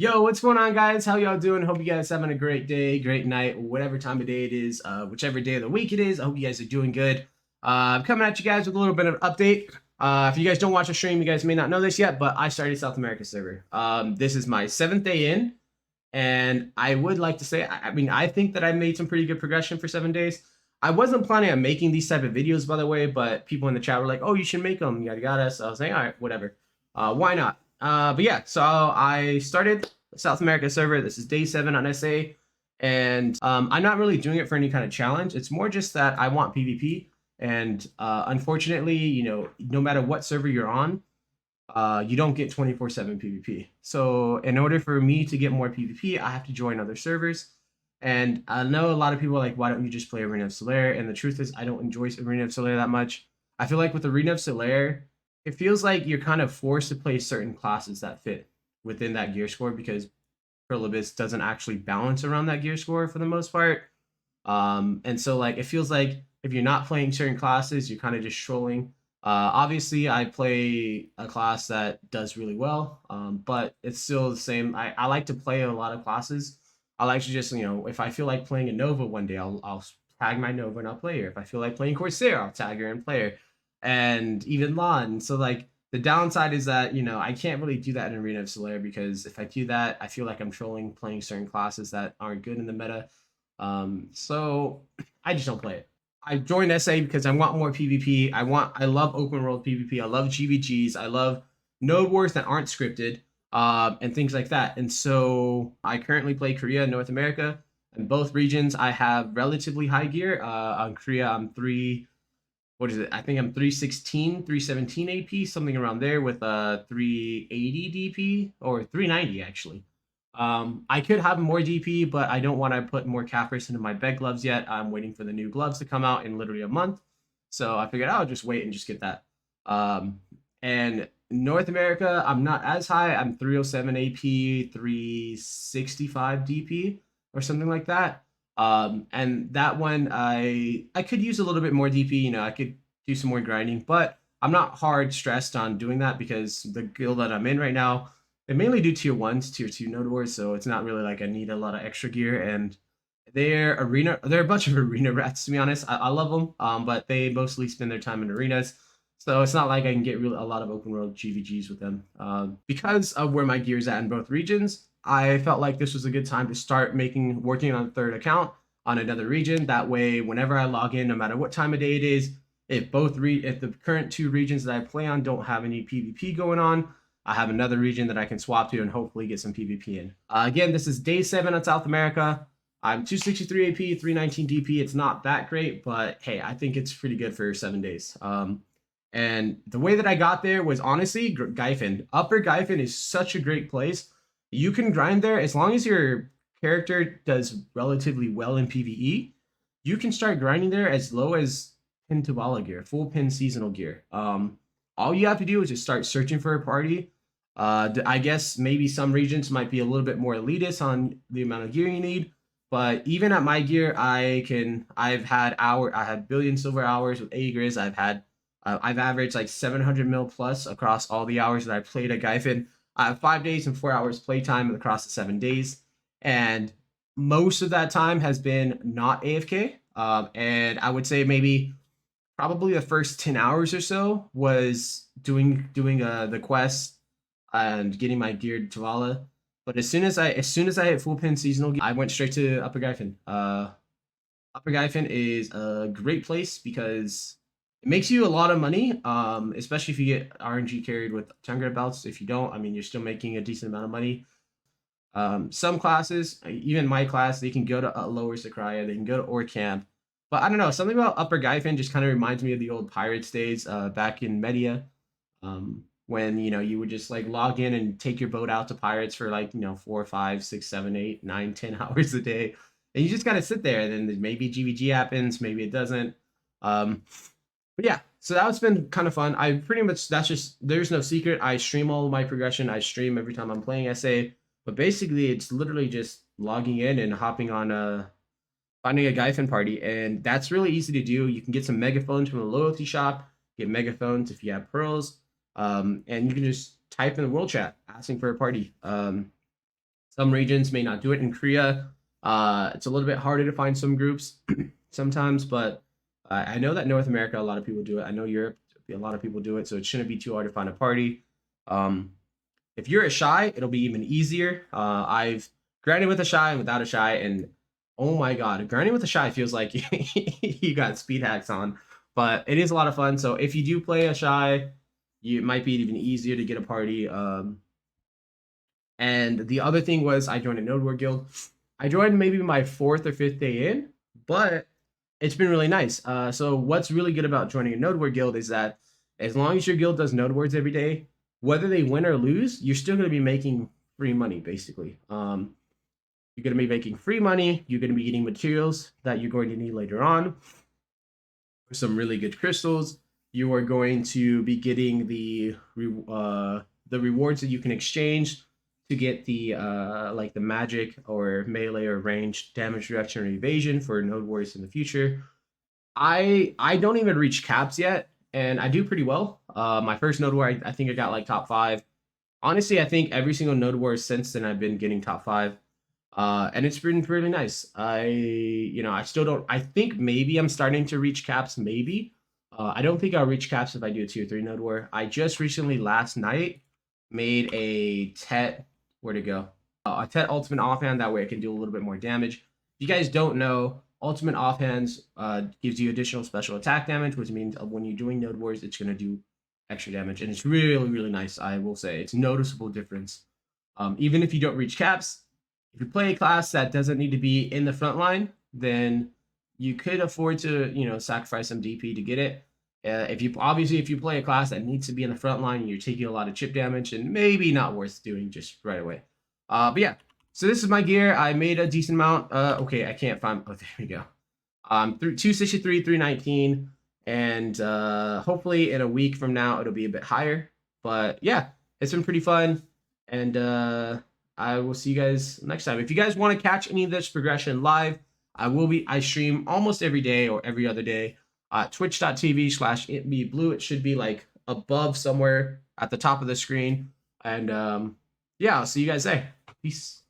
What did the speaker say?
Yo, what's going on, guys? How y'all doing? Hope you guys having a great day, great night, whatever time of day it is, whichever day of the week it is. I hope you guys are doing good. I'm coming at you guys with a little bit of an update. If you guys don't watch the stream, you guys may not know this yet, but I started South America server. This is my 7th day in, and I would like to say, I think that I made some pretty good progression for 7 days. I wasn't planning on making these type of videos, by the way, but people in the chat were like, "Oh, you should make them." Yada yada. So I was like, "All right, whatever. Why not?" But yeah, so I started South America server. This is day 7 on SA, and I'm not really doing it for any kind of challenge. It's more just that I want PvP, and unfortunately, no matter what server you're on, you don't get 24/7 PvP. So in order for me to get more PvP, I have to join other servers. And I know a lot of people are like, why don't you just play Arena of Solaire? And the truth is, I don't enjoy Arena of Solaire that much. I feel like with Arena of Solaire, it feels like you're kind of forced to play certain classes that fit within that gear score because Perlibis doesn't actually balance around that gear score for the most part. And so like it feels like if you're not playing certain classes, you're kind of just trolling. Obviously, I play a class that does really well, but it's still the same. I like to play a lot of classes. I like to just, if I feel like playing a Nova one day, I'll tag my Nova and I'll play her. If I feel like playing Corsair, I'll tag her and play her. And even Lon. So like the downside is that, I can't really do that in Arena of Solaire because if I do that, I feel like I'm trolling playing certain classes that aren't good in the meta. So I just don't play it. I joined SA because I want more PvP. I love open world PvP. I love GVGs. I love node wars that aren't scripted, and things like that. And so I currently play Korea and North America. In both regions, I have relatively high gear. On Korea, I'm what is it? I think I'm 316, 317 AP, something around there with a 380 DP or 390 actually. I could have more DP, but I don't want to put more Cappers into my bed gloves yet. I'm waiting for the new gloves to come out in literally a month. So I figured I'll just wait and just get that. And North America, I'm not as high. I'm 307 AP, 365 DP or something like that. And that one, I could use a little bit more DP. I could do some more grinding, but I'm not hard stressed on doing that because the guild that I'm in right now, they mainly do tier 1s, tier 2 node wars, so it's not really like I need a lot of extra gear. And they're a bunch of arena rats, to be honest. I love them, but they mostly spend their time in arenas. So it's not like I can get a lot of open world GVGs with them. Because of where my gear's at in both regions, I felt like this was a good time to start working on a third account on another region. That way, whenever I log in, no matter what time of day it is, if the current 2 regions that I play on don't have any PvP going on, I have another region that I can swap to and hopefully get some PvP in. Again, this is day 7 on South America. I'm 263 AP, 319 DP. It's not that great, but hey, I think it's pretty good for 7 days. And the way that I got there was honestly Gyfin. Upper Gyfin is such a great place. You can grind there as long as your character does relatively well in PvE. You can start grinding there as low as pin Tubala gear, full pin seasonal gear. All you have to do is just start searching for a party. I guess maybe some regions might be a little bit more elitist on the amount of gear you need, but even at my gear, I had billion silver hours with Agris. I've averaged like 700 mil plus across all the hours that I played at Gyfin. I have 5 days and 4 hours playtime across the 7 days, and most of that time has been not AFK. And I would say maybe probably the first 10 hours or so was doing the quest and getting my gear to Vala. But as soon as I hit full pin seasonal, I went straight to Upper Gyfin. Upper Gyfin is a great place because it makes you a lot of money, especially if you get RNG carried with Tundra belts. If you don't, I mean, you're still making a decent amount of money. Some classes, even my class, they can go to Lower Sakraya, they can go to Ore Camp. But I don't know, something about Upper Gyfin just kind of reminds me of the old Pirates days back in Media. When, you would just like log in and take your boat out to Pirates for like, 4, 5, 6, 7, 8, 9, 10 hours a day. And you just got to sit there and then maybe GVG happens, maybe it doesn't. But yeah, so that's been kind of fun. There's no secret. I stream all of my progression. I stream every time I'm playing SA. But basically, it's literally just logging in and hopping on finding a Gyfin party. And that's really easy to do. You can get some megaphones from a loyalty shop, get megaphones if you have pearls. And you can just type in the world chat asking for a party. Some regions may not do it. In Korea, it's a little bit harder to find some groups sometimes, but I know that North America, a lot of people do it. I know Europe, a lot of people do it, so it shouldn't be too hard to find a party. If you're a shy, it'll be even easier. I've grinded with a shy and without a shy, and oh my god, grinding with a shy feels like you got speed hacks on, but it is a lot of fun. So if you do play a shy, it might be even easier to get a party. And the other thing was I joined a Node War guild. I joined maybe my 4th or 5th day in, but it's been really nice. So what's really good about joining a Node War guild is that as long as your guild does Node Wars every day, whether they win or lose, you're still going to be making free money, basically. You're going to be making free money. You're going to be getting materials that you're going to need later on. Some really good crystals. You are going to be getting the rewards that you can exchange to get the like the magic or melee or ranged damage reduction or evasion for Node Wars in the future. I don't even reach caps yet, and I do pretty well. My first Node War, I think I got like top 5. Honestly, I think every single Node War since then I've been getting top 5. And it's been really nice. I still don't. I think maybe I'm starting to reach caps. Maybe. I don't think I'll reach caps if I do a 2 or 3 Node War. I just recently last night made a Tet. Where'd it go? A Tet ultimate offhand. That way I can do a little bit more damage. If you guys don't know, ultimate offhands gives you additional special attack damage, which means when you're doing Node Wars, it's gonna do extra damage, and it's really, really nice. I will say it's a noticeable difference. Even if you don't reach caps, if you play a class that doesn't need to be in the front line, then you could afford to, sacrifice some DP to get it. If you play a class that needs to be in the front line, and you're taking a lot of chip damage, and maybe not worth doing just right away. But yeah, so this is my gear. I made a decent amount. Okay, I can't find. Oh, there we go. 263, 319, and hopefully in a week from now it'll be a bit higher. But yeah, it's been pretty fun, and I will see you guys next time. If you guys want to catch any of this progression live, I stream almost every day or every other day. Twitch.tv/BDOBloo. It should be like above somewhere at the top of the screen. And yeah, I'll see you guys there. Peace.